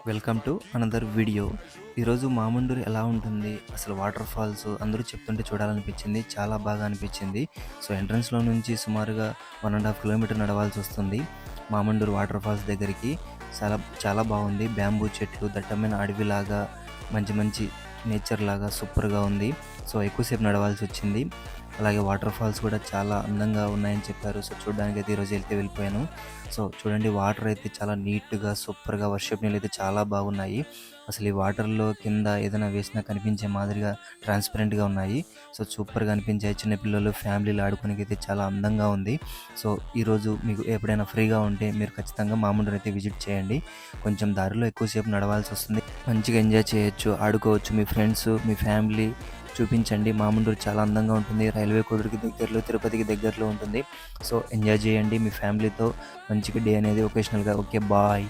Welcome to another video. ఈరోజు మామండూరు ఎలా ఉంటుంది, అసలు వాటర్ ఫాల్స్ అందరూ చెప్తుంటే చూడాలనిపించింది. చాలా బాగా అనిపించింది. సో ఎంట్రన్స్లో నుంచి సుమారుగా 1.5 కిలోమీటర్ నడవాల్సి వస్తుంది మామండూరు వాటర్ ఫాల్స్ దగ్గరికి. చాలా చాలా బాగుంది. బ్యాంబూ చెట్లు, దట్టమైన అడవిలాగా, మంచి మంచి నేచర్ లాగా సూపర్గా ఉంది. సో ఎక్కువసేపు నడవాల్సి వచ్చింది. అలాగే వాటర్ ఫాల్స్ కూడా చాలా అందంగా ఉన్నాయని చెప్పారు. సో చూడడానికి అయితే ఈరోజు వెళ్ళిపోయాను. సో చూడండి, వాటర్ అయితే చాలా నీట్గా సూపర్గా, వర్షపు నీళ్ళు అయితే చాలా బాగున్నాయి. అసలు ఈ వాటర్లో కింద ఏదైనా వేసినా కనిపించే మాదిరిగా ట్రాన్స్పరెంట్గా ఉన్నాయి. సో సూపర్గా అనిపించాయి. చిన్నపిల్లలు ఫ్యామిలీలు ఆడుకోనికి అయితే చాలా అందంగా ఉంది. సో ఈరోజు మీకు ఎప్పుడైనా ఫ్రీగా ఉంటే మీరు ఖచ్చితంగా మామండూరు అయితే విజిట్ చేయండి. కొంచెం దారిలో ఎక్కువసేపు నడవాల్సి వస్తుంది. మంచిగా ఎంజాయ్ చేయొచ్చు, ఆడుకోవచ్చు. మీ ఫ్రెండ్స్, మీ ఫ్యామిలీ చూపించండి. మామండూరు చాలా అందంగా ఉంటుంది. రైల్వే కోడూరుకి దగ్గరలో, తిరుపతికి దగ్గరలో ఉంటుంది. సో ఎంజాయ్ చేయండి మీ ఫ్యామిలీతో. మంచిగా డే అనేది ఒకేషనల్గా. Okay, bye.